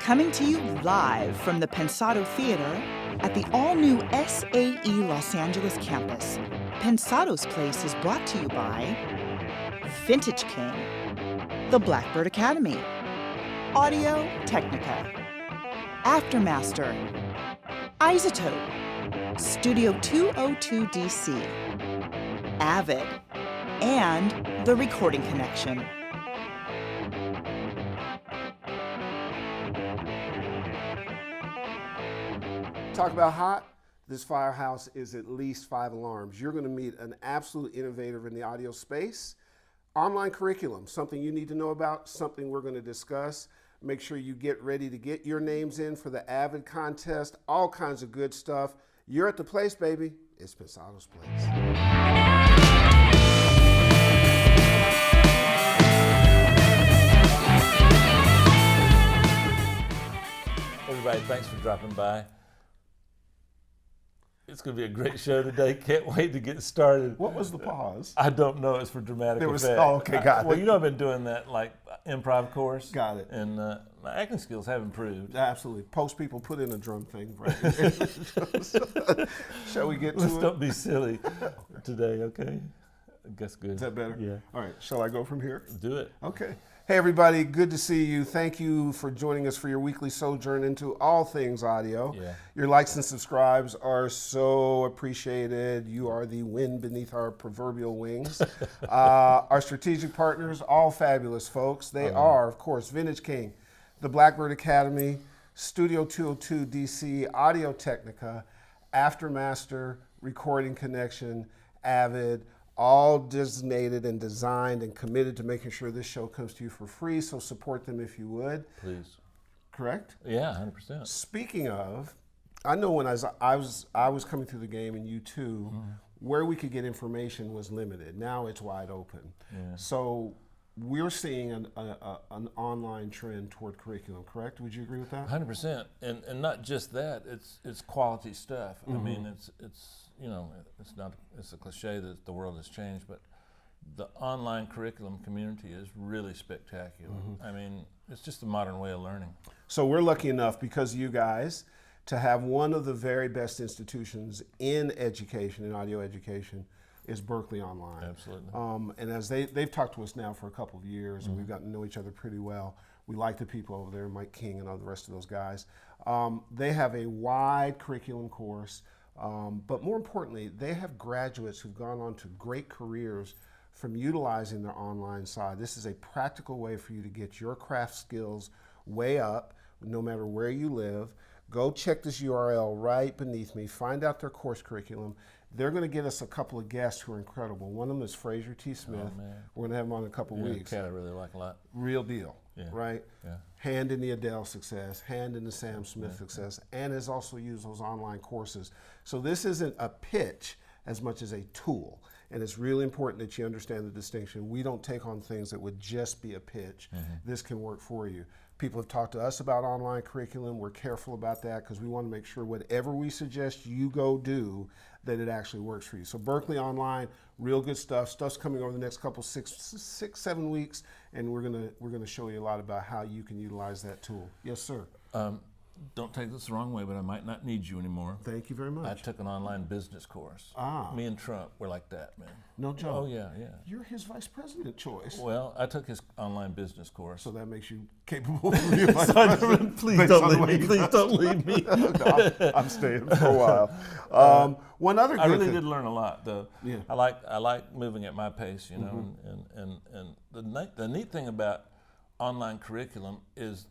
Coming to you live from the Pensado Theater at the all-new SAE Los Angeles campus, Pensado's Place is brought to you by Vintage King, the Blackbird Academy, Audio Technica, Aftermaster, Isotope, Studio 202 DC, Avid, and The Recording Connection. Talk about hot. This Firehouse is at least 5 alarms. You're going to meet an absolute innovator in the audio space. Online curriculum, something you need to know about, something we're going to discuss. Make sure you get ready to get your names in for the Avid contest, all kinds of good stuff. You're at the place, baby. It's Pensado's Place. Everybody, thanks for dropping by. It's going to be a great show today. Can't wait to get started. What was the pause? I don't know. It's for dramatic effect. Oh, okay, got it. Well, you know I've been doing that like improv course. Got it. And my acting skills have improved. Absolutely. Post people put in a drum thing. Right? Shall we get to Let's it? don't be silly today, okay? I guess good. Is that better? Yeah. All right. Shall I go from here? Do it. Okay. Hey, everybody. Good to see you. Thank you for joining us for your weekly sojourn into all things audio. Yeah. Your likes and subscribes are so appreciated. You are the wind beneath our proverbial wings. Our strategic partners, all fabulous folks. They are, of course, Vintage King, the Blackbird Academy, Studio 202 DC, Audio Technica, Aftermaster, Recording Connection, Avid, all designated and designed and committed to making sure this show comes to you for free, so support them if you would. Please. Correct? Yeah, 100%. Speaking of, I know when I was coming through the game, and you too, where we could get information was limited. Now it's wide open. Yeah. So we're seeing an online trend toward curriculum, correct? Would you agree with that? 100%. And not just that, it's quality stuff. I mean, it's you know, it's a cliche that the world has changed, but the online curriculum community is really spectacular. I mean, it's just a modern way of learning. So we're lucky enough, because of you guys, to have one of the very best institutions in education, in audio education, is Berkeley Online. Absolutely. And as they've talked to us now for a couple of years, and we've gotten to know each other pretty well. We like the people over there, Mike King and all the rest of those guys. They have a wide curriculum course, but more importantly, they have graduates who've gone on to great careers from utilizing their online side. This is a practical way for you to get your craft skills way up, no matter where you live. Go check this URL right beneath me, find out their course curriculum. They're going to get us a couple of guests who are incredible. One of them is Fraser T. Smith. Oh, man. We're going to have him on in a couple weeks. Cat I really like a lot. Real deal, right? Yeah. Hand in the Adele success, hand in the Sam Smith success, and has also used those online courses. So this isn't a pitch as much as a tool. And it's really important that you understand the distinction. We don't take on things that would just be a pitch. This can work for you. People have talked to us about online curriculum. We're careful about that because we want to make sure whatever we suggest you go do, that it actually works for you. So Berkeley Online, real good stuff. Stuff's coming over the next couple, 7 weeks, and we're gonna show you a lot about how you can utilize that tool. Yes, sir. Don't take this the wrong way, but I might not need you anymore. Thank you very much. I took an online business course. Me and Trump were like that, man. No joke. Oh, yeah. You're his vice president choice. Well, I took his online business course. So that makes you capable of being vice president. Please don't leave me. Please don't leave me. No, I'm staying for a while. One other good I really thing. did learn a lot, though. Yeah. I like moving at my pace, you know. And the neat thing about online curriculum is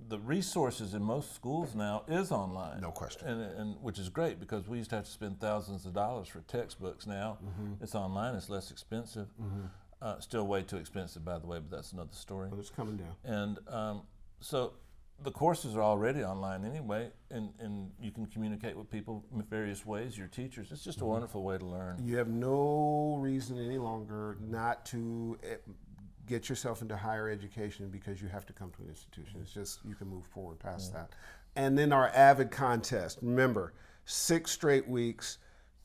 the resources in most schools now is online. No question. And which is great, because we used to have to spend thousands of dollars for textbooks. Now it's online, it's less expensive. Still way too expensive, by the way, but that's another story. But it's coming down. And so the courses are already online anyway, and you can communicate with people in various ways, your teachers. It's just a wonderful way to learn. You have no reason any longer not to get yourself into higher education because you have to come to an institution. It's just, you can move forward past that. And then our Avid contest. Remember, 6 straight weeks,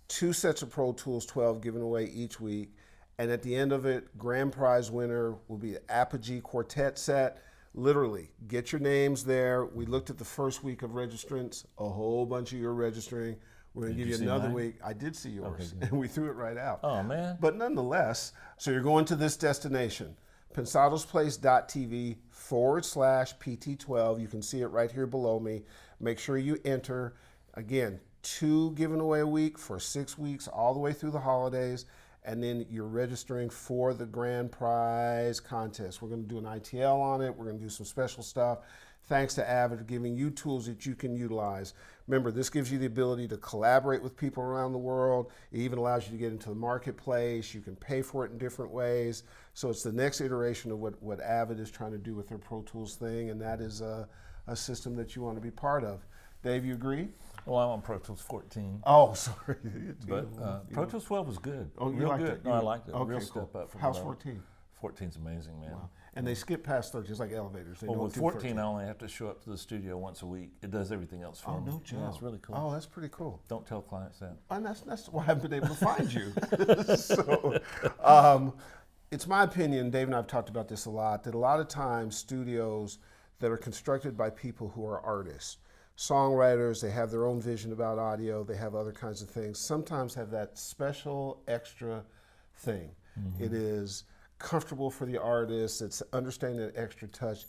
2 sets of Pro Tools 12 given away each week. And at the end of it, grand prize winner will be an Apogee Quartet set literally, get your names there. We looked at the first week of registrants. A whole bunch of you are registering. We're going to give you another week. I did see yours, and we threw it right out. Oh, man. But nonetheless, so you're going to this destination, pensadosplace.tv/PT12. You can see it right here below me. Make sure you enter. Again, 2 given away a week for 6 weeks, all the way through the holidays. And then you're registering for the grand prize contest. We're going to do an ITL on it. We're going to do some special stuff. Thanks to Avid for giving you tools that you can utilize. Remember, this gives you the ability to collaborate with people around the world. It even allows you to get into the marketplace. You can pay for it in different ways. So it's the next iteration of what Avid is trying to do with their Pro Tools thing, and that is a system that you want to be part of. Dave, you agree? Well, I'm on Pro Tools 14. Oh, sorry. But Pro Tools 12 was good. Oh, you real liked good. it? No, I liked it. Okay, Real cool. step up from How's 11. 14? 14's amazing, man. Wow. And they skip past 13, just like elevators. They Well, don't with do 14, I only have to show up to the studio once a week. It does everything else for me. no joke. Yeah, it's really cool. Oh, that's pretty cool. Don't tell clients that. And that's why I haven't been able to find you. So, it's my opinion, Dave and I have talked about this a lot, that a lot of times studios that are constructed by people who are artists, songwriters, they have their own vision about audio, they have other kinds of things, sometimes have that special extra thing. It is comfortable for the artist, it's understanding that extra touch.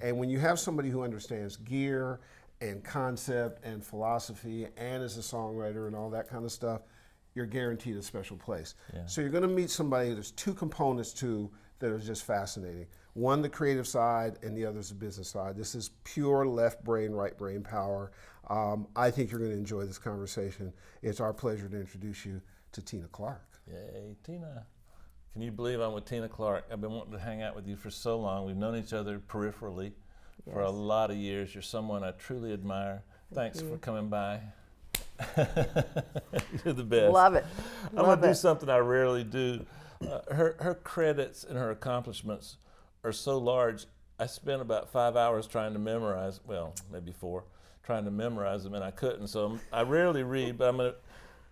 And when you have somebody who understands gear and concept and philosophy and is a songwriter and all that kind of stuff, you're guaranteed a special place. Yeah. So you're going to meet somebody, there's 2 components to that are just fascinating. One, the creative side, and the other is the business side. This is pure left brain, right brain power. I think you're going to enjoy this conversation. It's our pleasure to introduce you to Tena Clark. Yay, Tena. Can you believe I'm with Tena Clark? I've been wanting to hang out with you for so long. We've known each other peripherally for a lot of years. You're someone I truly admire. Thanks for coming by. You're the best. Love it. I'm going to do something I rarely do. Her credits and her accomplishments are so large. I spent about 5 hours trying to memorize, well, maybe 4, trying to memorize them, and I couldn't. So I rarely read, but I'm going to.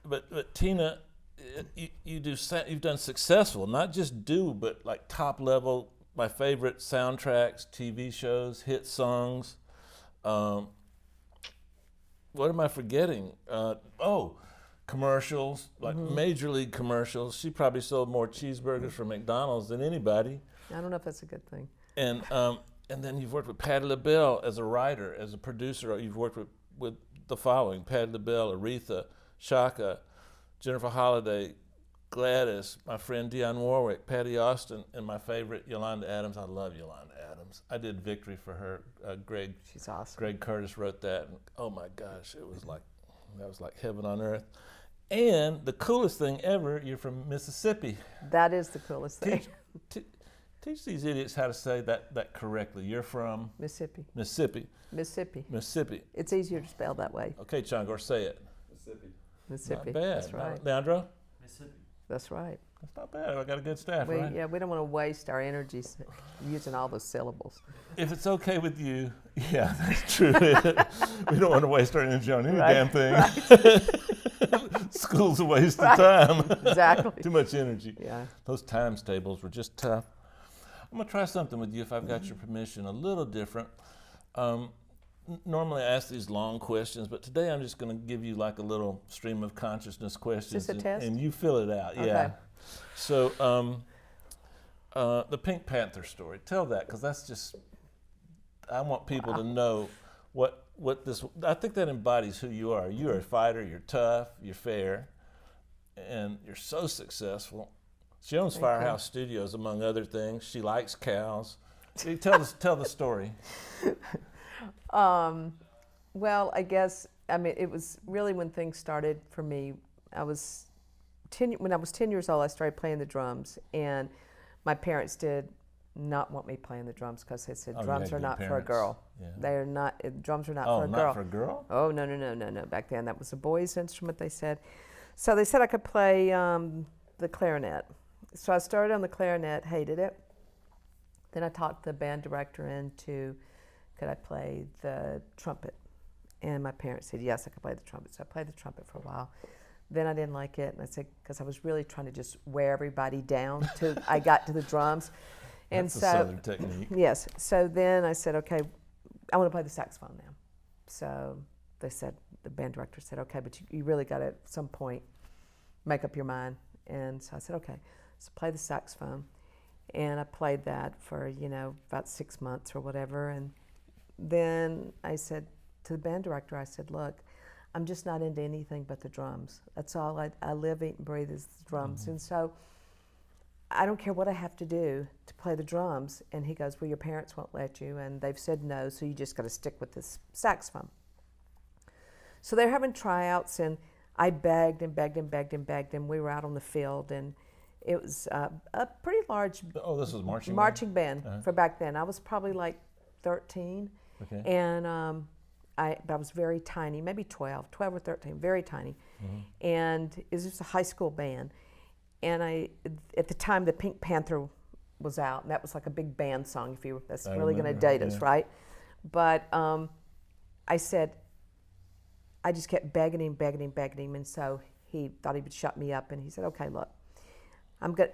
But Tena, you've done successful, not just but like top level. My favorite soundtracks, TV shows, hit songs. What am I forgetting? Commercials, like major league commercials. She probably sold more cheeseburgers for McDonald's than anybody. I don't know if that's a good thing. And then you've worked with Patti LaBelle as a writer, as a producer. You've worked with the following: Patti LaBelle, Aretha, Shaka, Jennifer Holliday, Gladys, my friend Dionne Warwick, Patty Austin, and my favorite, Yolanda Adams. I love Yolanda Adams. I did Victory for her. She's awesome. Greg Curtis wrote that. And, oh my gosh, that was like heaven on earth. And the coolest thing ever, you're from Mississippi. That is the coolest thing. Teach these idiots how to say that correctly. You're from? Mississippi. Mississippi. Mississippi. Mississippi. It's easier to spell that way. Okay, Changor, say it. Mississippi. Mississippi. Not bad. That's right. Leandro? Mississippi. That's right. That's not bad. I got a good staff, right? Yeah, we don't want to waste our energy using all those syllables. If it's okay with you, yeah, that's true. We don't want to waste our energy on any damn thing. Right. School's a waste of time. Exactly. Too much energy. Yeah. Those times tables were just tough. I'm going to try something with you, if I've got your permission, a little different. Normally I ask these long questions, but today I'm just going to give you like a little stream of consciousness questions. Is this a test? And you fill it out, Okay. yeah. So the Pink Panther story, tell that, because that's just, I want people to know what this, I think that embodies who you are. You're a fighter, you're tough, you're fair, and you're so successful. She owns Firehouse Studios, among other things. She likes cows. Tell the story. Well, I guess, it was really when things started for me. When I was 10 years old, I started playing the drums, and my parents did not want me playing the drums because they said drums are not for a girl. Yeah. They're not. Drums are not for a girl. Oh, not for a girl? Oh, no. Back then, that was a boy's instrument, they said. So they said I could play the clarinet. So I started on the clarinet, hated it. Then I talked the band director into, could I play the trumpet? And my parents said, yes, I could play the trumpet. So I played the trumpet for a while. Then I didn't like it, and I said, because I was really trying to just wear everybody down till I got to the drums. And That's a so, Southern technique. yes. So then I said, okay, I want to play the saxophone now. So they said, the band director said, okay, but you really got to at some point make up your mind. And so I said, okay, so play the saxophone. And I played that for, about 6 months or whatever. And then I said to the band director, I said, look, I'm just not into anything but the drums. That's all I live, eat, and breathe is the drums. And so I don't care what I have to do to play the drums. And he goes, well, your parents won't let you, and they've said no, so you just got to stick with this saxophone. So they're having tryouts, and I begged and begged and begged and begged, and we were out on the field, and it was a pretty large This was marching band for back then. I was probably like 13, and I was very tiny, maybe 12 or 13, very tiny, and it was just a high school band. And at the time, the Pink Panther was out, and that was like a big band song. That's really going to date us, right? But I said, I just kept begging him, and so he thought he would shut me up, and he said, okay, look,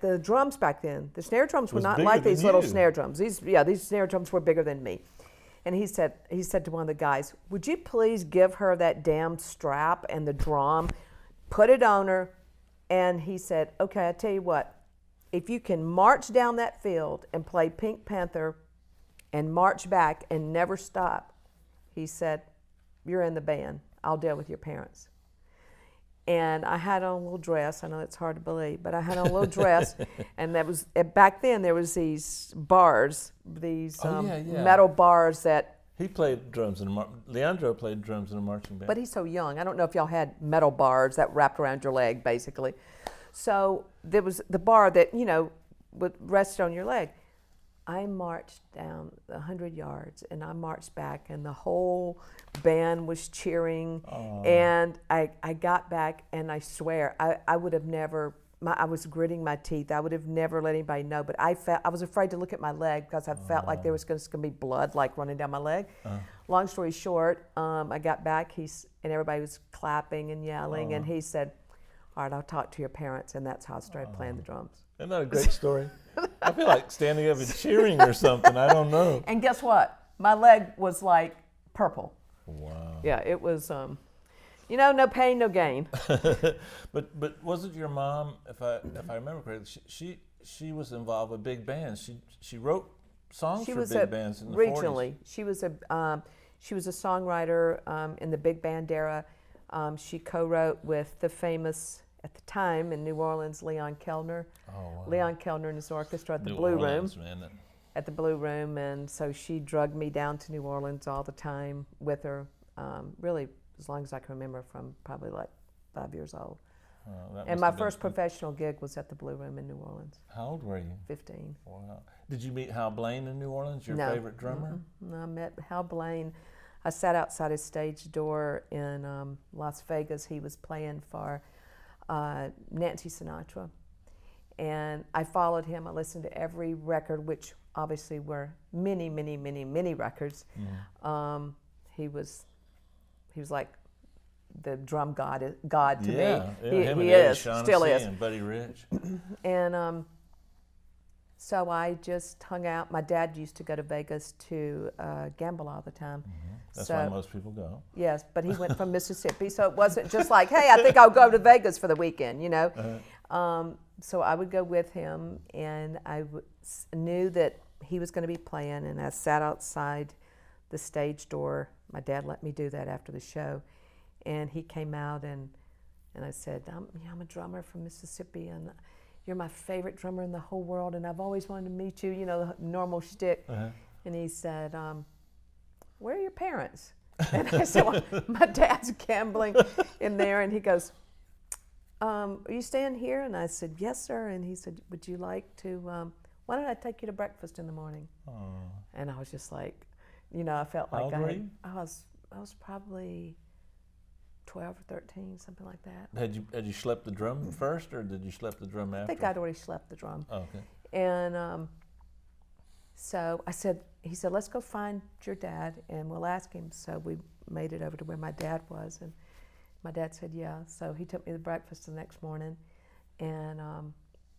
the drums back then, the snare drums were not like these little snare drums. These snare drums were bigger than me. And he said to one of the guys, would you please give her that damn strap and the drum, put it on her? And he said, okay, I tell you what, if you can march down that field and play Pink Panther and march back and never stop, he said, you're in the band. I'll deal with your parents. And I had on a little dress. I know it's hard to believe, but I had on a little dress. And that was, back then there was these bars, these metal bars that. He played drums Leandro played drums in a marching band. But he's so young. I don't know if y'all had metal bars that wrapped around your leg, basically. So there was the bar that, would rest on your leg. I marched down 100 yards, and I marched back, and the whole band was cheering. And I got back, and I swear, I would have never, I was gritting my teeth. I would have never let anybody know, but I was afraid to look at my leg because I felt like there was going to be blood like running down my leg. Long story short, I got back, and everybody was clapping and yelling, and he said, all right, I'll talk to your parents, and that's how I started playing the drums. Isn't that a great story? I feel like standing up and cheering or something. I don't know. And guess what? My leg was like purple. Wow. Yeah, it was, no pain, no gain. But wasn't your mom, if I remember correctly, she was involved with big bands. She wrote songs for big bands in the 40s. Regionally, she was a songwriter in the big band era. She co-wrote with the famous, at the time in New Orleans, Leon Kellner. Oh, wow. Leon Kellner and his orchestra at the Blue Room. Man. At the Blue Room, and so she drugged me down to New Orleans all the time with her, really as long as I can remember, from probably like 5 years old. And my first professional gig was at the Blue Room in New Orleans. How old were you? 15. Wow. Did you meet Hal Blaine in New Orleans, your favorite drummer? No, I met Hal Blaine. I sat outside his stage door in Las Vegas. He was playing for Nancy Sinatra. And I followed him. I listened to every record, which obviously were many, many, many, many records. He was like the drum god to me. Yeah, he is, still is. And Buddy Rich. And so I just hung out. My dad used to go to Vegas to gamble all the time. That's why most people go. Yes, but he went from Mississippi, so it wasn't just like, hey, I think I'll go to Vegas for the weekend, So I would go with him, and I knew that he was going to be playing, and I sat outside the stage door. My dad let me do that after the show, and he came out, and I said, I'm a drummer from Mississippi, and you're my favorite drummer in the whole world, and I've always wanted to meet you, the normal shtick. And he said, where are your parents? And I said, well, my dad's gambling in there. And he goes, are you staying here? And I said, yes, sir. And he said, would you like to, why don't I take you to breakfast in the morning? And I was just like, I felt like I was probably 12 or 13, something like that. Had you schlepped the drum first, or did you schlep the drum after? I think I'd already schlepped the drum. Oh, okay. And so he said, let's go find your dad and we'll ask him. So we made it over to where my dad was, and my dad said, yeah. So he took me to breakfast the next morning, and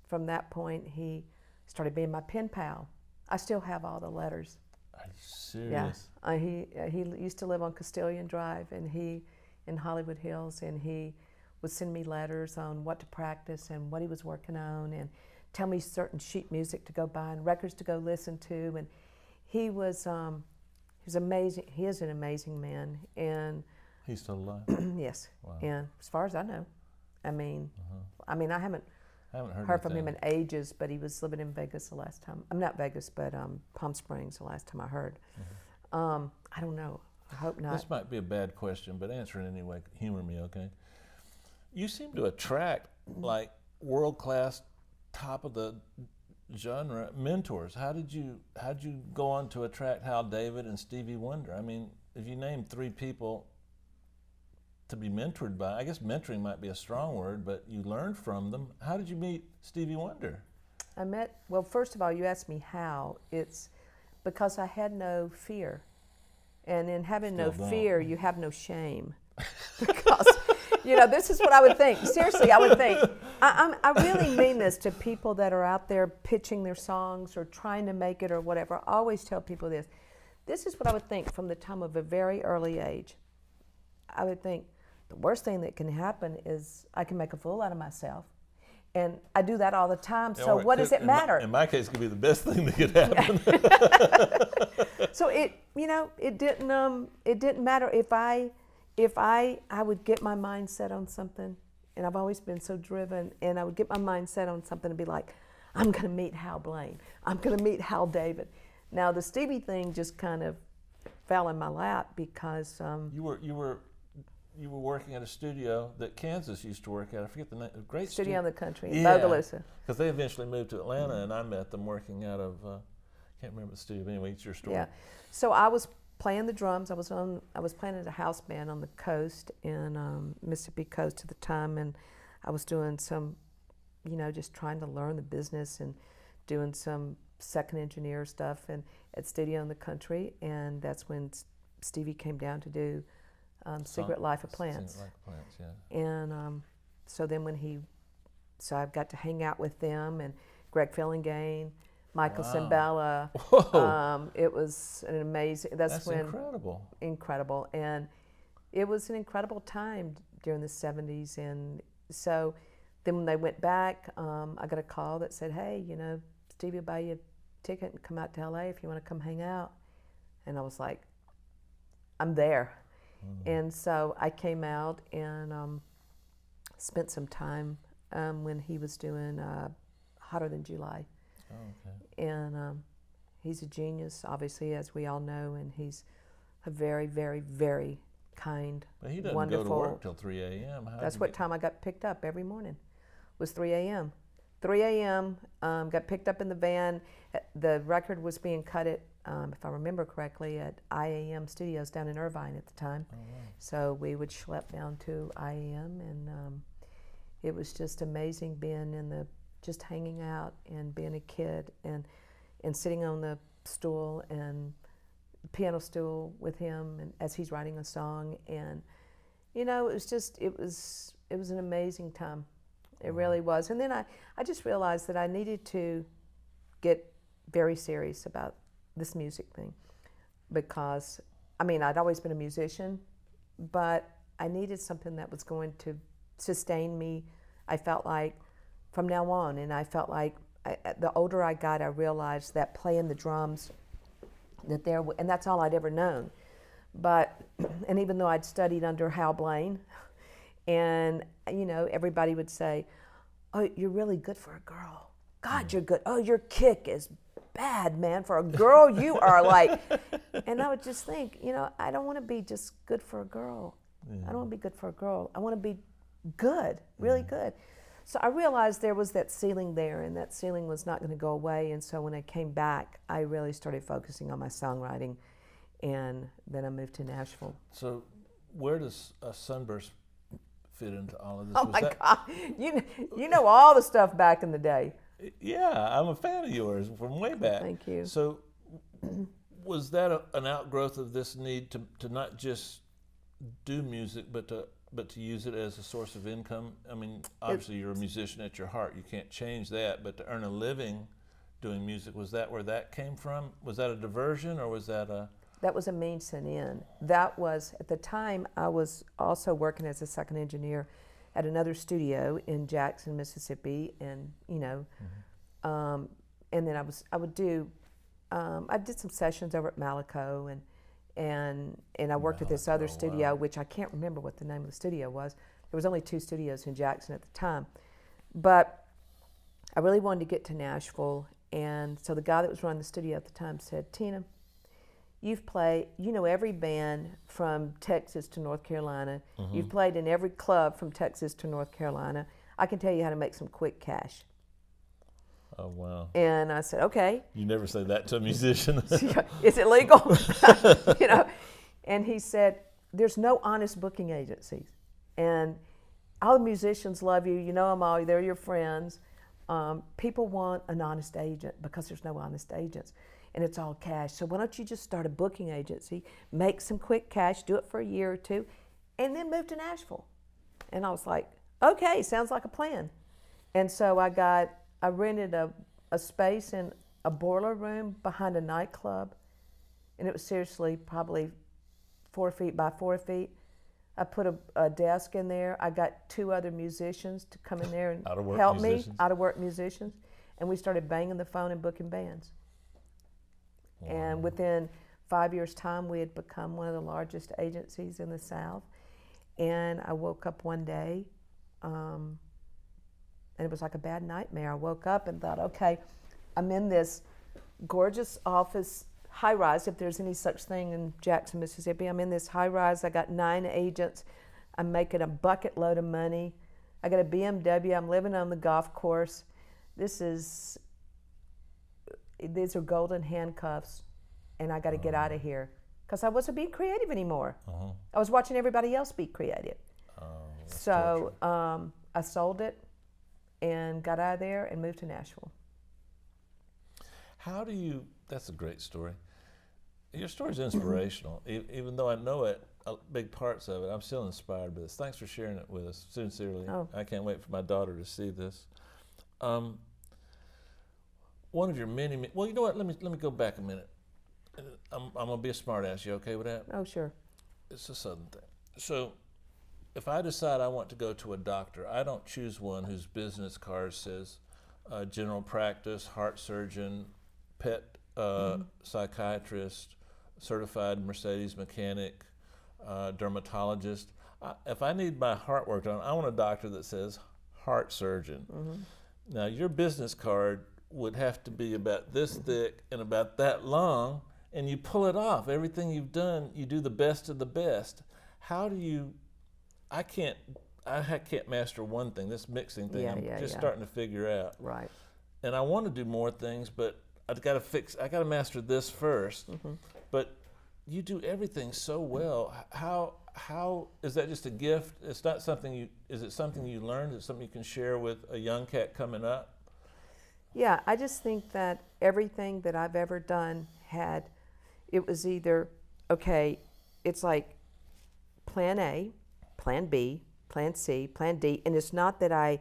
from that point he started being my pen pal. I still have all the letters. Are you serious? Yeah. He used to live on Castilian Drive, and he in Hollywood Hills, and he would send me letters on what to practice and what he was working on, and tell me certain sheet music to go buy and records to go listen to. And he was amazing. He is an amazing man, and He's still alive? yes. Wow. And as far as I know, I mean, I haven't I haven't heard from him in ages, but he was living in Vegas the last time. I'm not Vegas, but Palm Springs the last time I heard. I don't know. I hope not. This might be a bad question, but answer it anyway. Humor me, okay? You seem to attract like world-class, top of the genre mentors. How did you go on to attract Hal David and Stevie Wonder? I mean, if you name 3 people to be mentored by, I guess mentoring might be a strong word, but you learned from them. How did you meet Stevie Wonder? Well, first of all, you asked me how. It's because I had no fear. And in having no fear, you have no shame. Because, this is what I would think. Seriously, I would think. I really mean this to people that are out there pitching their songs or trying to make it or whatever. I always tell people this. This is what I would think from the time of a very early age. I would think the worst thing that can happen is I can make a fool out of myself. And I do that all the time, so what does it matter? In my case, it could be the best thing that could happen. So it didn't matter if I would get my mind set on something, and I've always been so driven, and I would get my mind set on something and be like, I'm going to meet Hal Blaine. I'm going to meet Hal David. Now the Stevie thing just kind of fell in my lap because you were working at a studio that Kansas used to work at. I forget the name. Great studio in the country, in yeah, Bogalusa. Because they eventually moved to Atlanta, and I met them working out of can't remember the studio. But anyway, it's your story. Yeah, so I was playing the drums. I was playing at a house band on the coast in Mississippi coast at the time, and I was doing some, just trying to learn the business and doing some second engineer stuff and at studio in the country, and that's when Stevie came down to do Secret Life of Plants. Secret Life of Plants, yeah. And so then so I got to hang out with them and Greg Fillingane, Michael Cimbella. Whoa. It was an amazing. That's incredible. Incredible, and it was an incredible time during the '70s. And so then when they went back, I got a call that said, "Hey, Stevie will buy you a ticket and come out to LA if you want to come hang out." And I was like, "I'm there." And so I came out and spent some time when he was doing Hotter Than July. Oh, okay. And he's a genius, obviously, as we all know, and he's a very, very, very kind, But he doesn't wonderful. go to work till 3 a.m. That's what time I got picked up every morning, was 3 a.m. 3 a.m., got picked up in the van. The record was being cut at, if I remember correctly, at IAM Studios down in Irvine at the time. Oh, wow. So we would schlep down to IAM, and it was just amazing being just hanging out and being a kid and sitting on the stool and piano stool with him and as he's writing a song. And, it was an amazing time. It really was. And then I just realized that I needed to get very serious about this music thing because, I'd always been a musician, but I needed something that was going to sustain me, I felt like, from now on. And I felt like the older I got, I realized that playing the drums, and that's all I'd ever known. And even though I'd studied under Hal Blaine, and everybody would say, "Oh, you're really good for a girl. God, you're good. Oh, your kick is bad, man. For a girl, you are like," and I would just think, I don't want to be just good for a girl. Yeah. I don't want to be good for a girl. I want to be good, really good. So I realized there was that ceiling there, and that ceiling was not going to go away. And so when I came back, I really started focusing on my songwriting, and then I moved to Nashville. So where does a Sunburst fit into all of this? Oh my God, you know all the stuff back in the day. Yeah, I'm a fan of yours from way back. Thank you. So was that an outgrowth of this need to not just do music, but to use it as a source of income? Obviously you're a musician at your heart. You can't change that, but to earn a living doing music. Was that where that came from? Was that a diversion, or was that a... That was a means to an end. That was, at the time, I was also working as a second engineer at another studio in Jackson, Mississippi, and and then I did some sessions over at Malaco, and I worked at this other studio, which I can't remember what the name of the studio was. There was only 2 studios in Jackson at the time, but I really wanted to get to Nashville, and so the guy that was running the studio at the time said, "Tena, you've played, every band from Texas to North Carolina. You've played in every club from Texas to North Carolina. I can tell you how to make some quick cash." Oh, wow. And I said, "Okay." You never say that to a musician. Is it legal? And he said, "There's no honest booking agencies. And all the musicians love you. You know them all. They're your friends. People want an honest agent because there's no honest agents. And it's all cash. So why don't you just start a booking agency, make some quick cash, do it for a year or 2, and then move to Nashville." And I was like, "Okay, sounds like a plan." And so I rented a space in a boiler room behind a nightclub, and it was seriously probably 4 feet by 4 feet. I put a desk in there. I got 2 other musicians to come in there and help me, out-of-work musicians, and we started banging the phone and booking bands. Wow. And within 5 years' time, we had become one of the largest agencies in the South. And I woke up one day, and it was like a bad nightmare. I woke up and thought, okay, I'm in this gorgeous office, high-rise, if there's any such thing in Jackson, Mississippi. I'm in this high-rise. I got 9 agents. I'm making a bucket load of money. I got a BMW. I'm living on the golf course. These are golden handcuffs, and I got to get out of here because I wasn't being creative anymore. I was watching everybody else be creative. So I sold it and got out of there and moved to Nashville. That's a great story. Your story's inspirational. Even though I know it, big parts of it, I'm still inspired by this. Thanks for sharing it with us, sincerely. Oh. I can't wait for my daughter to see this. One of your many, well, you know what, let me go back a minute. I'm gonna be a smart ass. You okay with that? Oh, sure. It's a Southern thing. So if I decide I want to go to a doctor, I don't choose one whose business card says general practice, heart surgeon, pet psychiatrist, certified Mercedes mechanic, dermatologist. If I need my heart worked on, I want a doctor that says heart surgeon. Now, your business card would have to be about this thick and about that long, and you pull it off. Everything you've done, you do the best of the best. How do you, I can't master one thing, this mixing thing. I'm just starting to figure out. Right. And I want to do more things, but I got to master this first. But you do everything so well. How is that just a gift? It's not something is it something you learned? Is it something you can share with a young cat coming up? Yeah, I just think that everything that I've ever done it was either, okay, it's like plan A, plan B, plan C, plan D, and it's not that I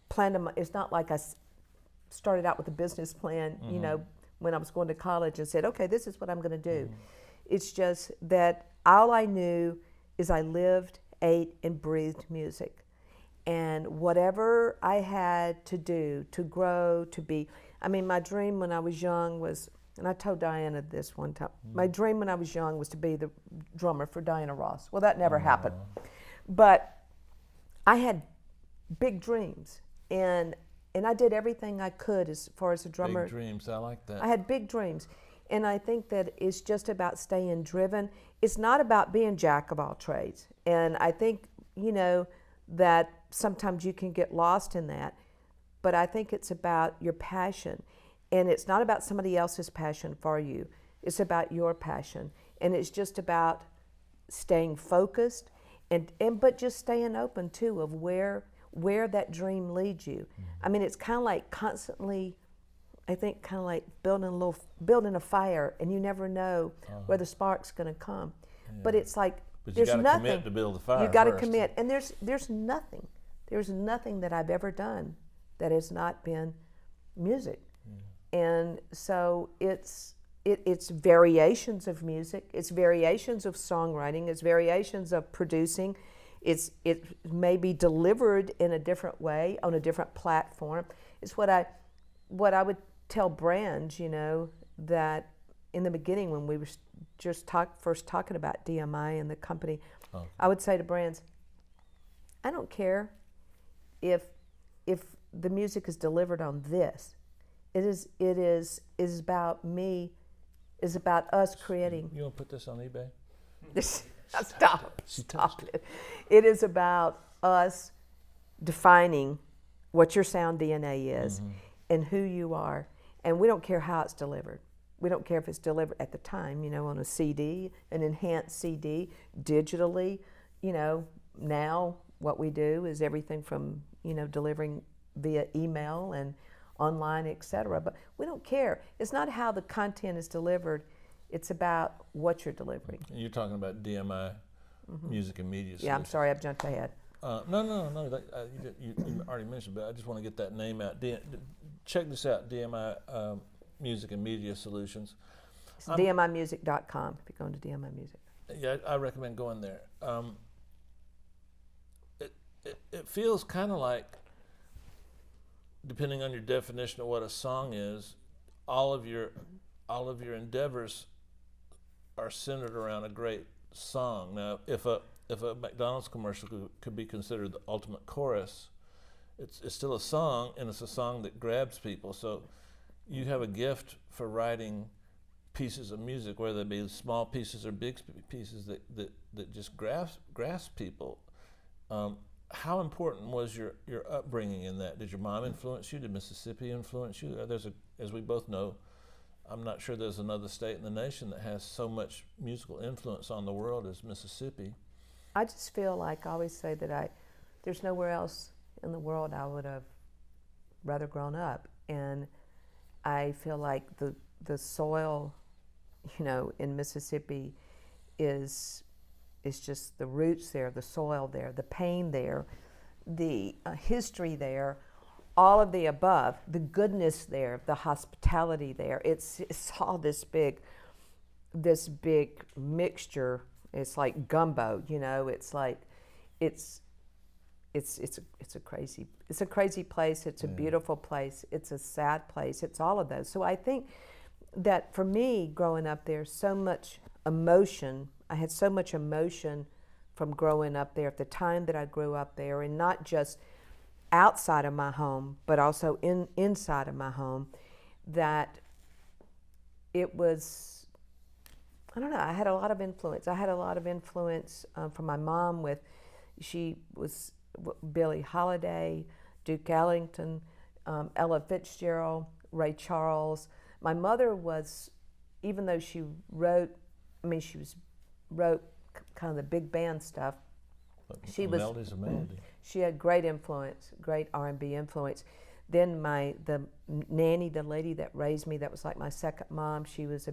planned them, it's not like I started out with a business plan, when I was going to college and said, okay, this is what I'm going to do. It's just that all I knew is I lived, ate, and breathed music. And whatever I had to do to grow, to be, my dream when I was young was, and I told Diana this one time, my dream when I was young was to be the drummer for Diana Ross. Well, that never happened. But I had big dreams, and I did everything I could as far as a drummer. Big dreams, I like that. I had big dreams. And I think that it's just about staying driven. It's not about being jack of all trades. And I think, that sometimes you can get lost in that. But I think it's about your passion. And it's not about somebody else's passion for you. It's about your passion. And it's just about staying focused but just staying open too of where that dream leads you. It's kind of like constantly, I think, kind of like building a fire, and you never know where the spark's going to come. Yeah. But it's like there's nothing. You got to commit to build the fire. You got to commit, and there's nothing. There's nothing that I've ever done that has not been music. And so it's variations of music, it's variations of songwriting, it's variations of producing. It may be delivered in a different way on a different platform. It's what I would tell brands, you know, that in the beginning when we were just first talking about DMI and the company, I would say to brands, I don't care if the music is delivered on this. It is about me. Is about us creating. You want to put this on eBay? Stop it. It is about us defining what your sound DNA is and who you are. And we don't care how it's delivered. We don't care if it's delivered at the time, you know, on a CD, an enhanced CD, digitally. You know, now what we do is everything from, you know, delivering via email and online, etc. But we don't care. It's not how the content is delivered. It's about what you're delivering. And you're talking about DMI Music and Media Solutions. Yeah, I'm sorry, I've jumped ahead. No. You already mentioned, but I just want to get that name out. Check this out, DMI Music and Media Solutions. It's DMImusic.com if you go into DMI Music. Yeah, I recommend going there. It feels kind of like, depending on your definition of what a song is, all of your endeavors are centered around a great song. Now, if a McDonald's commercial could be considered the ultimate chorus, it's still a song, and it's a song that grabs people. So you have a gift for writing pieces of music, whether they be small pieces or big pieces that just grasp people. How important was your upbringing in that? Did your mom influence you? Did Mississippi influence you? As we both know, I'm not sure there's another state in the nation that has so much musical influence on the world as Mississippi. I just feel like I always say that there's nowhere else in the world I would have rather grown up. And I feel like the soil, you know, in Mississippi is just the roots there, the soil there, the pain there, the history there, all of the above, the goodness there, the hospitality there. It's all this big mixture. It's like gumbo, you know. It's like it's a crazy place. It's a beautiful place. It's a sad place. It's all of those. So I think that for me, growing up there, so much emotion. I had so much emotion from growing up there at the time that I grew up there, and not just outside of my home, but also inside of my home, that it was, I don't know, I had a lot of influence. I had a lot of influence from my mom she was Billie Holiday, Duke Ellington, Ella Fitzgerald, Ray Charles. My mother was, even though she wrote kind of the big band stuff. Melody's a melody. She had great influence, great R&B influence. Then the nanny, the lady that raised me, that was like my second mom, she was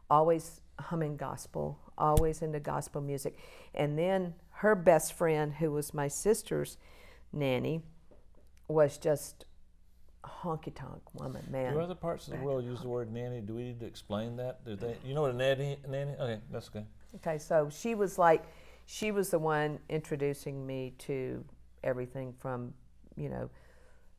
always humming gospel, always into gospel music. And then her best friend, who was my sister's nanny, was just a honky-tonk woman, man. Do other parts of the world use the word nanny? Do we need to explain that? Do they? You know what a nanny? Okay, that's good. Okay, so she was the one introducing me to everything from, you know,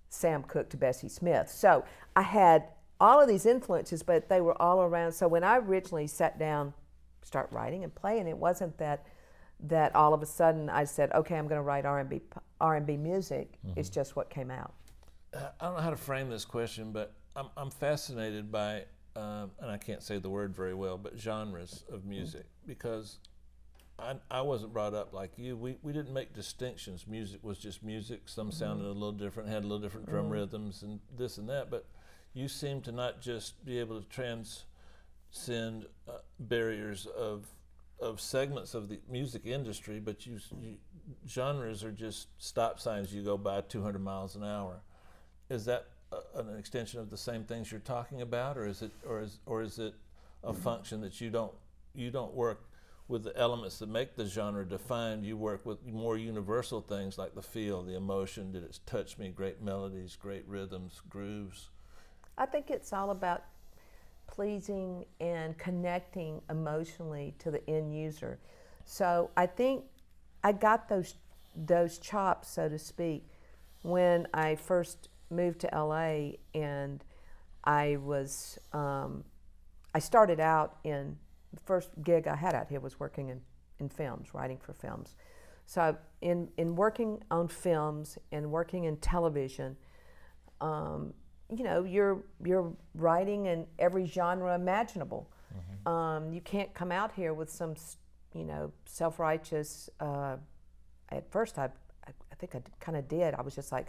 Sam Cooke to Bessie Smith. So I had all of these influences, but they were all around. So when I originally sat down, start writing and playing, it wasn't that all of a sudden I said, okay, I'm going to write R&B music. It's just what came out. I don't know how to frame this question, but I'm fascinated by, and I can't say the word very well, but genres of music, because I wasn't brought up like you. We didn't make distinctions. Music was just music. Some sounded a little different, had a little different drum rhythms and this and that, but you seem to not just be able to transcend barriers of segments of the music industry, but genres are just stop signs you go by 200 miles an hour. Is that an extension of the same things you're talking about, or is it a function that you don't work with the elements that make the genre defined? You work with more universal things like the feel, the emotion. Did it touch me? Great melodies, great rhythms, grooves. I think it's all about pleasing and connecting emotionally to the end user. So I think I got those chops, so to speak, when I first moved to LA, and I was I started out in the first gig I had out here was working in films, writing for films. So in working on films and working in television, you know, you're writing in every genre imaginable. You can't come out here with some, you know, self-righteous. At first, I think I kind of did. I was just like,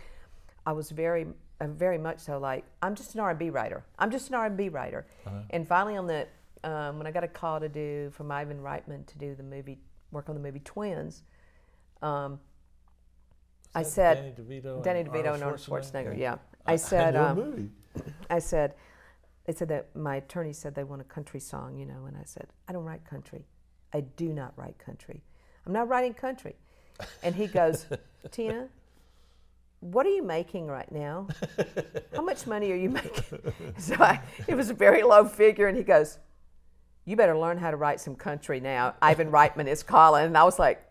I was very much so like, I'm just an R&B writer. I'm just an R&B writer. And finally, on the when I got a call to do from Ivan Reitman to do the movie, work on the movie Twins. I said Danny DeVito and Arnold Schwarzenegger. Yeah. I said they said that my attorney said they want a country song, you know, and I said, I don't write country. I do not write country. I'm not writing country. And he goes, Tina, what are you making right now? How much money are you making? So it was a very low figure, and he goes, you better learn how to write some country now. Ivan Reitman is calling. And I was like,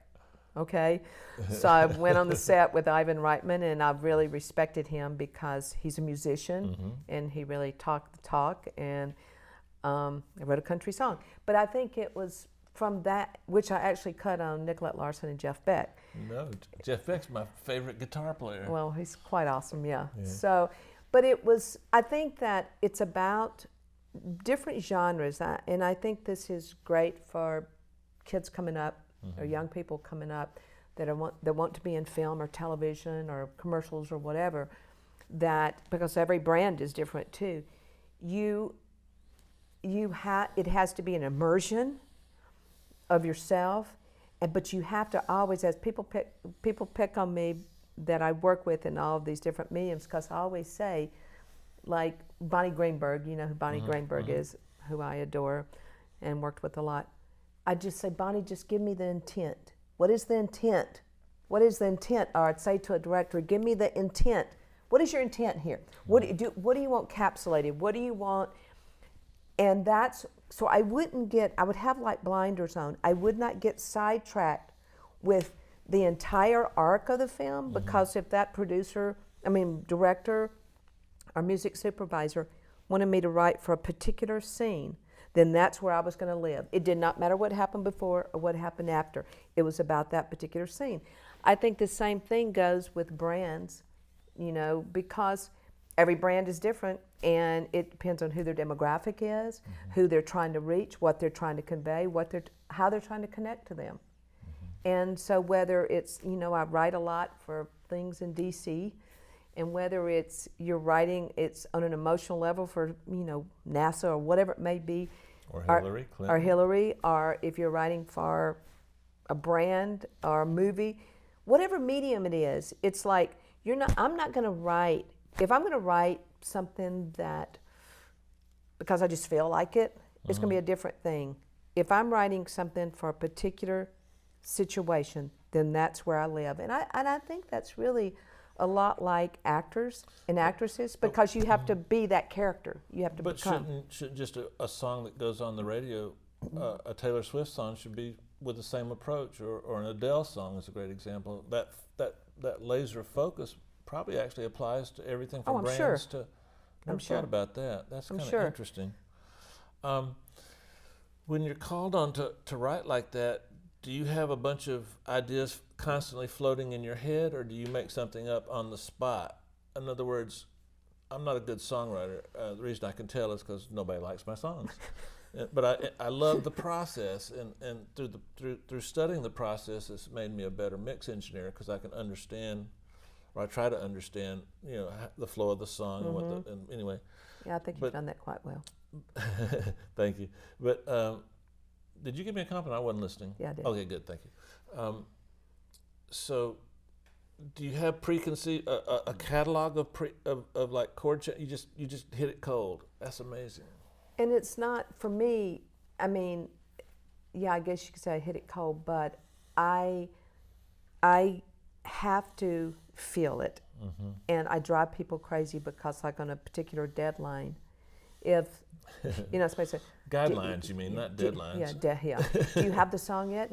okay. So I went on the set with Ivan Reitman, and I really respected him because he's a musician, and he really talked the talk, and I wrote a country song. But I think it was from that, which I actually cut on Nicolette Larson and Jeff Beck. No, Jeff Beck's my favorite guitar player. Well, he's quite awesome, yeah. So, but it was, I think that it's about different genres, and I think this is great for kids coming up, or young people coming up that want to be in film or television or commercials or whatever, that because every brand is different too. It has to be an immersion of yourself, but you have to always, as people pick on me that I work with in all of these different mediums, because I always say, like Bonnie Greenberg, you know who Bonnie Greenberg is, who I adore and worked with a lot. I just say, Bonnie, just give me the intent. What is the intent? What is the intent? Or I'd say to a director, give me the intent. What is your intent here? What do you want capsulated? What do you want? And that's, so I would have like blinders on. I would not get sidetracked with the entire arc of the film, because if that director or music supervisor wanted me to write for a particular scene, then that's where I was going to live. It did not matter what happened before or what happened after. It was about that particular scene. I think the same thing goes with brands, you know, because every brand is different, and it depends on who their demographic is, who they're trying to reach, what they're trying to convey, how they're trying to connect to them. And so whether it's, you know, I write a lot for things in DC, and whether it's you're writing, it's on an emotional level for, you know, NASA or whatever it may be, or Hillary Clinton, or Hillary, or if you're writing for a brand or a movie, whatever medium it is, it's like I'm not going to write. If I'm going to write something that, because I just feel like it, it's going to be a different thing. If I'm writing something for a particular situation, then that's where I live, and I think that's really a lot like actors and actresses, because you have to be that character. You have to become. But shouldn't just a song that goes on the radio, a Taylor Swift song, should be with the same approach, or an Adele song is a great example. That laser focus probably actually applies to everything from brands to. Never thought about that. That's kind of interesting. When you're called on to write like that, do you have a bunch of ideas constantly floating in your head, or do you make something up on the spot? In other words, I'm not a good songwriter. The reason I can tell is because nobody likes my songs. But I love the process, and through studying the process, it's made me a better mix engineer, because I can understand, or I try to understand, you know, the flow of the song. And anyway. Yeah, I think you've done that quite well. Thank you. But did you give me a compliment? I wasn't listening. Yeah, I did. Okay, good. Thank you. So, do you have preconceived a catalog of like chord you just hit it cold? That's amazing. And it's not for me. I mean, yeah, I guess you could say I hit it cold, but I have to feel it. And I drive people crazy because, like, on a particular deadline, if, you know, somebody says, Guidelines, you mean, not deadlines. Yeah. Do you have the song yet?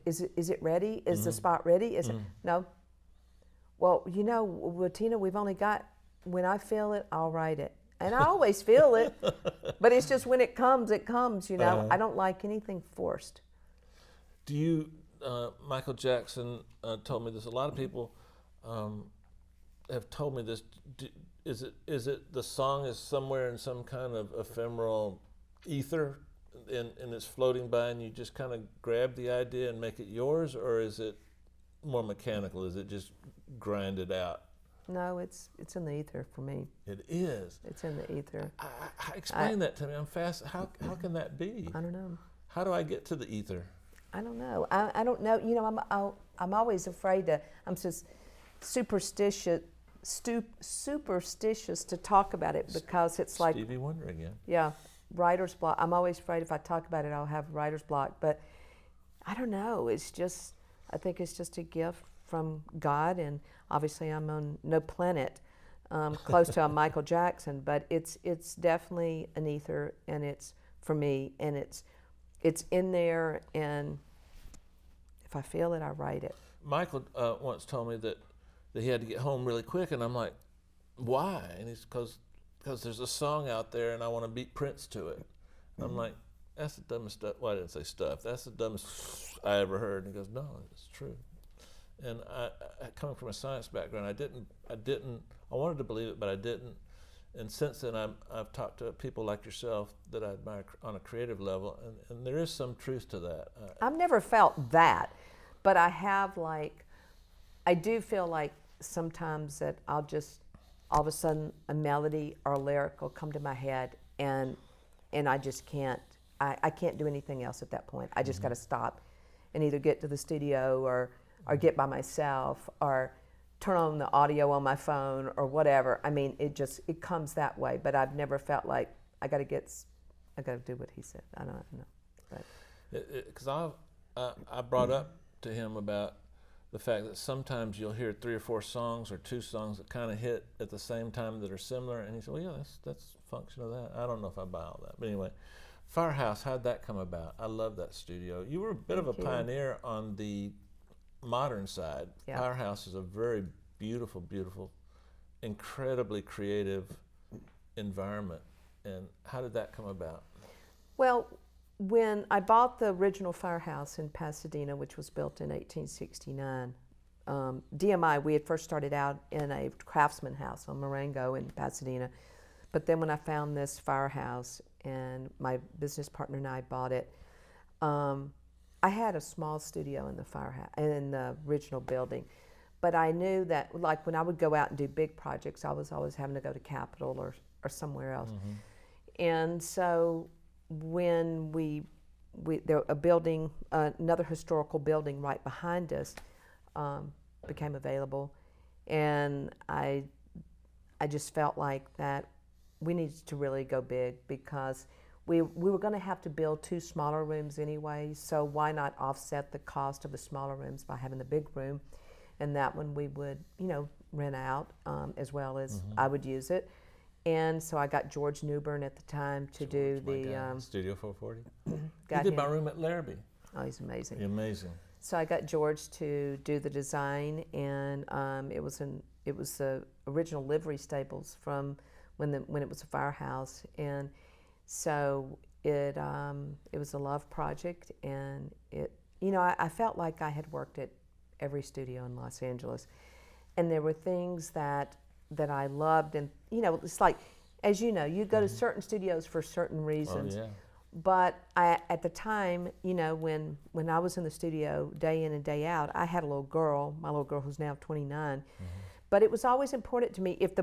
Is it ready? Is the spot ready? Is it? No. Well, you know, with Tina, we've only got, when I feel it, I'll write it. And I always feel it, but it's just when it comes, you know. I don't like anything forced. Do you, Michael Jackson told me this, a lot of people have told me this, is it the song is somewhere in some kind of ephemeral ether and it's floating by and you just kind of grab the idea and make it yours, or is it more mechanical? Is it just grinded out? No, it's in the ether for me. It is. It's in the ether. Explain that to me. I'm fast. How can that be? I don't know. How do I get to the ether? I don't know. I don't know. You know, I'm always afraid to. I'm just superstitious to talk about it because it's like Stevie Wonder again. Yeah, writer's block. I'm always afraid if I talk about it, I'll have writer's block. But I don't know. It's just. I think it's just a gift from God, and obviously I'm on no planet close to a Michael Jackson, but it's definitely an ether, and it's for me, and it's in there, and if I feel it, I write it. Michael once told me that he had to get home really quick, and I'm like, why? And he's because there's a song out there, and I want to beat Prince to it. And I'm like, that's the dumbest stuff. Well, I didn't say stuff. That's the dumbest I ever heard. And he goes, no, it's true. And I coming from a science background, I wanted to believe it, but I didn't. And since then, I've talked to people like yourself that I admire on a creative level, and there is some truth to that. I've never felt that, but I have, like, I do feel like sometimes that I'll just, all of a sudden, a melody or a lyric will come to my head, and I just can't, I can't do anything else at that point. I just got to stop and either get to the studio or get by myself or turn on the audio on my phone or whatever. I mean, it comes that way, but I've never felt like I got to do what he said. I don't know. Because I brought up to him about the fact that sometimes you'll hear 3 or 4 songs or 2 songs that kind of hit at the same time that are similar, and he said, well, yeah, that's a function of that. I don't know if I buy all that. But anyway, Firehouse, how'd that come about? I love that studio. You were a bit of a pioneer on the modern side. Yeah. Firehouse is a very beautiful, beautiful, incredibly creative environment. And how did that come about? Well, when I bought the original Firehouse in Pasadena, which was built in 1869, DMI, we had first started out in a craftsman house on Marengo in Pasadena. But then when I found this Firehouse and my business partner and I bought it, I had a small studio in the Firehouse, in the original building. But I knew that, like, when I would go out and do big projects, I was always having to go to Capitol or somewhere else. And so when there a building, another historical building right behind us became available, and I just felt like that we needed to really go big because we were going to have to build 2 smaller rooms anyway, so why not offset the cost of the smaller rooms by having the big room, and that one we would, rent out as well as I would use it. And so I got George Newbern at the time to do the Studio 440. He did my room at Larrabee. Oh, he's amazing. Amazing. So I got George to do the design, and it was the original livery stables from when it was a Firehouse, and so it was a love project, and I felt like I had worked at every studio in Los Angeles, and there were things that I loved, and it's like, as you know, you go to certain studios for certain reasons. Oh, yeah. But at the time, when I was in the studio day in and day out, I had a little girl, my little girl who's now 29. But it was always important to me, if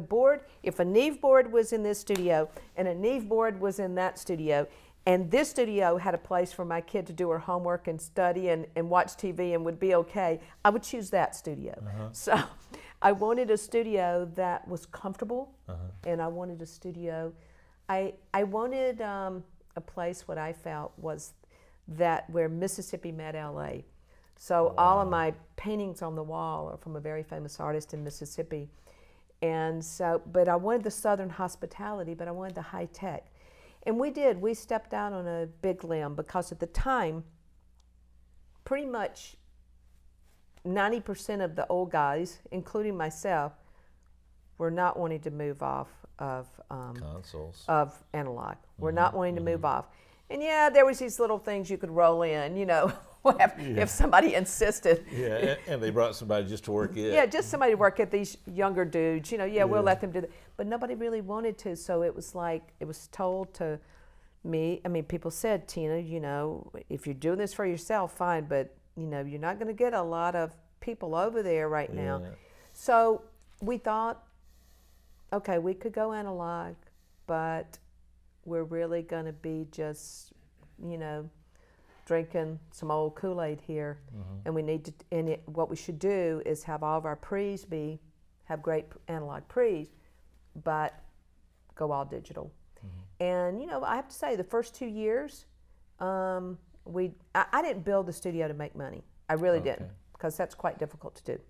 a Neve board was in this studio and a Neve board was in that studio, and this studio had a place for my kid to do her homework and study and watch TV and would be okay, I would choose that studio. So I wanted a studio that was comfortable, and I wanted a studio, I wanted a place what I felt was that where Mississippi met LA. So all of my paintings on the wall are from a very famous artist in Mississippi. And so, but I wanted the Southern hospitality, but I wanted the high tech. And we stepped out on a big limb because at the time, pretty much 90% of the old guys, including myself, were not wanting to move off of consoles, of analog. We're not wanting to move off. And yeah, there was these little things you could roll in, if somebody insisted. Yeah, and they brought somebody just to work it. Yeah, just somebody to work at these younger dudes. We'll let them do that. But nobody really wanted to, so it was like, it was told to me. I mean, people said, Tina, if you're doing this for yourself, fine, but, you're not going to get a lot of people over there right now. So we thought, okay, we could go analog, but we're really going to be just, drinking some old Kool-Aid here. And we need to, what we should do is have all of our pre's have great analog pre's, but go all digital. And, I have to say, the first 2 years, I didn't build the studio to make money. I really didn't, because that's quite difficult to do,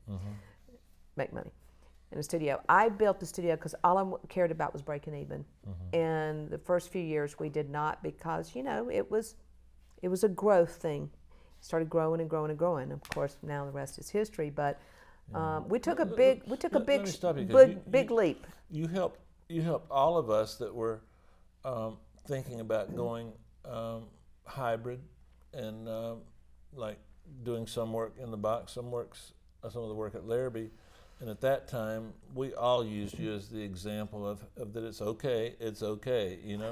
make money in a studio. I built the studio because all I cared about was breaking even. And the first few years we did not, because it was a growth thing. It started growing and growing and growing. Of course, now the rest is history. But we took a big leap. You helped all of us that were thinking about going hybrid and like doing some work in the box, some of the work at Larrabee. And at that time, we all used you as the example of that it's okay, And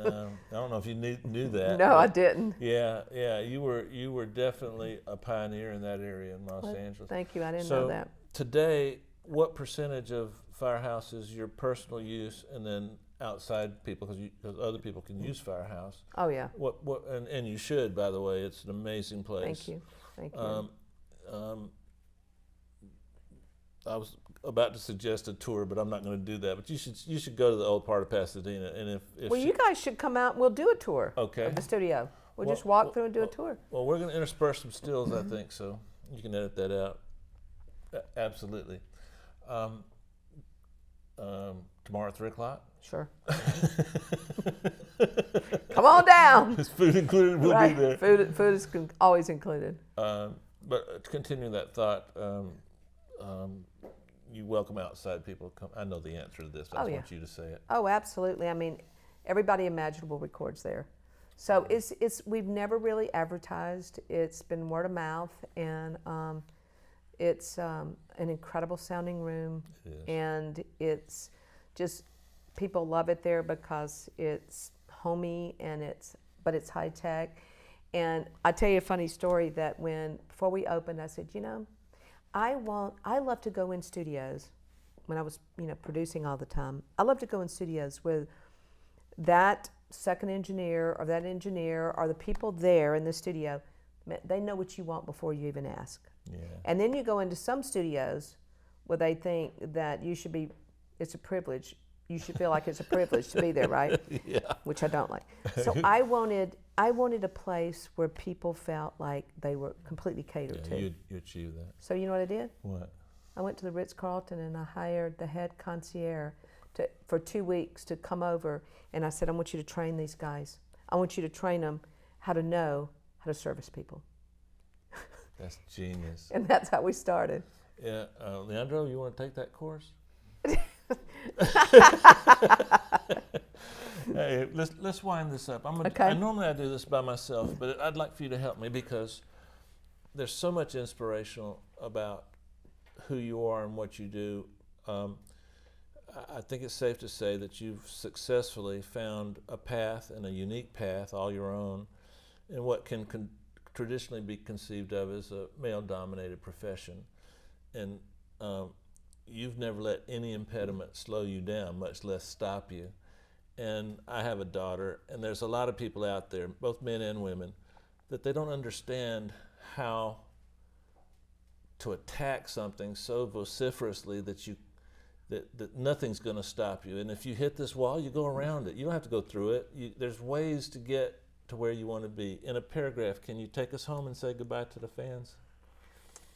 I don't know if you knew that. No, I didn't. Yeah, you were definitely a pioneer in that area in Los Angeles. Thank you, I didn't know that. Today, what percentage of Firehouse is your personal use, and then outside people, because other people can use Firehouse? Oh yeah. And you should, by the way. It's an amazing place. Thank you. I was about to suggest a tour, but I'm not going to do that. But you should go to the old part of Pasadena, and if you guys should come out and we'll do a tour of the studio. We'll just walk through and do a tour. Well, we're going to intersperse some stills, I think, so you can edit that out. Absolutely. Tomorrow at 3:00. Sure. Come on down. Is food included? We'll be there. Food is always included. But to continue that thought. You welcome outside people to come. I know the answer to this. I just want you to say it. Oh, absolutely. I mean, everybody imaginable records there. So we've never really advertised. It's been word of mouth, and it's an incredible sounding room. It is. And it's just, people love it there because it's homey but it's high tech. And I tell you a funny story that before we opened, I said, I love to go in studios when I was, producing all the time. I love to go in studios with that second engineer or that engineer or the people there in the studio. They know what you want before you even ask. Yeah. And then you go into some studios where they think that it's a privilege. You should feel like it's a privilege to be there, right? Yeah. Which I don't like. So I wanted a place where people felt like they were completely catered to. You achieved that. So you know what I did? What? I went to the Ritz-Carlton and I hired the head concierge for 2 weeks to come over, and I said, I want you to train these guys. I want you to train them how to know how to service people. That's genius. And that's how we started. Yeah. Leandro, you want to take that course? Hey, let's wind this up. Okay. Normally I do this by myself, but I'd like for you to help me because there's so much inspirational about who you are and what you do. I think it's safe to say that you've successfully found a path, and a unique path, all your own, in what can traditionally be conceived of as a male-dominated profession. And you've never let any impediment slow you down, much less stop you. And I have a daughter, and there's a lot of people out there, both men and women, that they don't understand how to attack something so vociferously that nothing's going to stop you. And if you hit this wall, you go around it. You don't have to go through it. There's ways to get to where you want to be. In a paragraph, can you take us home and say goodbye to the fans?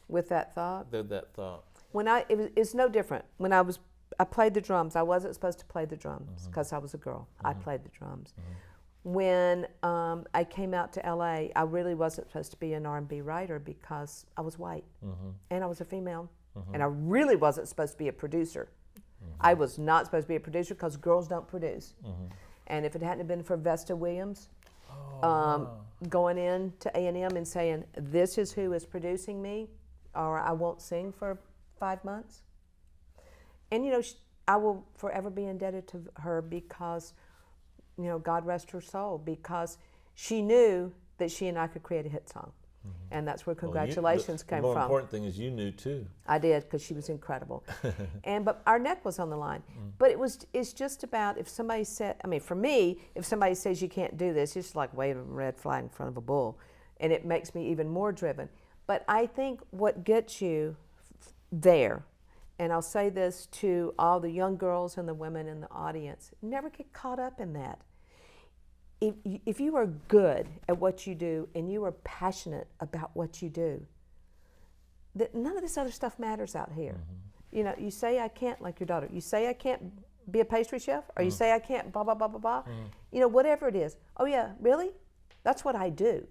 With that thought? That thought. When it's no different. When I played the drums. I wasn't supposed to play the drums because I was a girl. I played the drums. When I came out to LA, I really wasn't supposed to be an R&B writer because I was white and I was a female, and I really wasn't supposed to be a producer. I was not supposed to be a producer because girls don't produce. And if it hadn't been for Vesta Williams going in to A&M and saying, this is who is producing me, or I won't sing for 5 months. And, you know, I will forever be indebted to her because, you know, God rest her soul, because she knew that she and I could create a hit song. And that's where congratulations came from. The more important thing is you knew too. I did, because she was incredible. But our neck was on the line. But it's just about, if somebody said, I mean, for me, if somebody says you can't do this, it's just like waving a red flag in front of a bull. And it makes me even more driven. But I think what gets you there, and I'll say this to all the young girls and the women in the audience, never get caught up in that. If you are good at what you do and you are passionate about what you do, none of this other stuff matters out here. You know, you say I can't, like your daughter, you say I can't be a pastry chef, or you say I can't blah, blah, blah, blah, blah. You know, whatever it is. Oh yeah, really? That's what I do.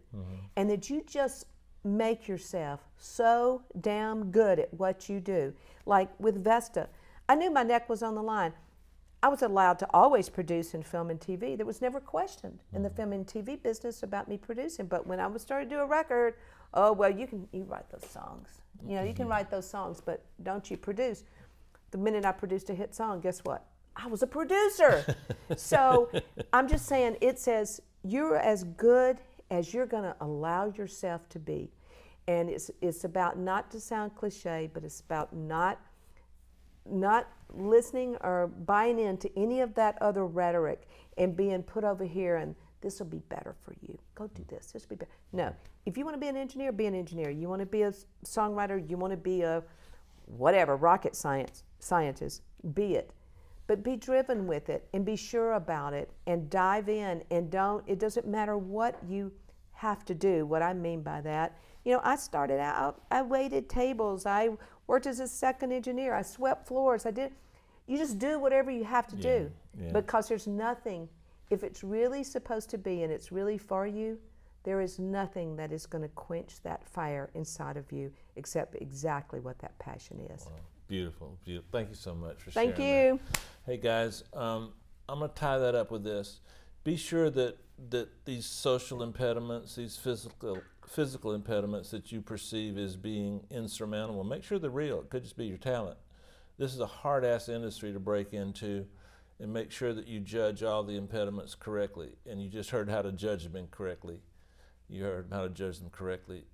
And that you just make yourself so damn good at what you do. Like with Vesta, I knew my neck was on the line. I was allowed to always produce in film and TV. There was never questioned in the film and TV business about me producing. But when I was starting to do a record, oh, well, you write those songs. You know, you can write those songs, but don't you produce? The minute I produced a hit song, guess what? I was a producer. So I'm just saying, it says you're as good as you're going to allow yourself to be. And it's about, not to sound cliche, but it's about not listening or buying into any of that other rhetoric and being put over here and this will be better for you. Go do this. This will be better. No. If you want to be an engineer, be an engineer. You want to be a songwriter, you want to be a whatever, rocket scientist, be it. But be driven with it and be sure about it and dive in, and it doesn't matter what you have to do. What I mean by that, you know, I started out, I waited tables, I worked as a second engineer, I swept floors, you just do whatever you have to do, because there's nothing, if it's really supposed to be and it's really for you, there is nothing that is going to quench that fire inside of you except exactly what that passion is. Wow. Beautiful, beautiful. Thank you so much for sharing. Thank you. That. Hey guys, I'm going to tie that up with this. Be sure that these social impediments, these physical impediments that you perceive as being insurmountable, make sure they're real. It could just be your talent. This is a hard-ass industry to break into, and make sure that you judge all the impediments correctly. And you just heard how to judge them incorrectly. You heard how to judge them correctly.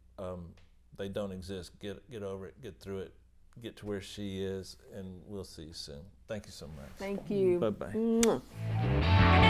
They don't exist. Get over it, get through it, get to where she is, and we'll see you soon. Thank you so much. Thank you. Bye-bye.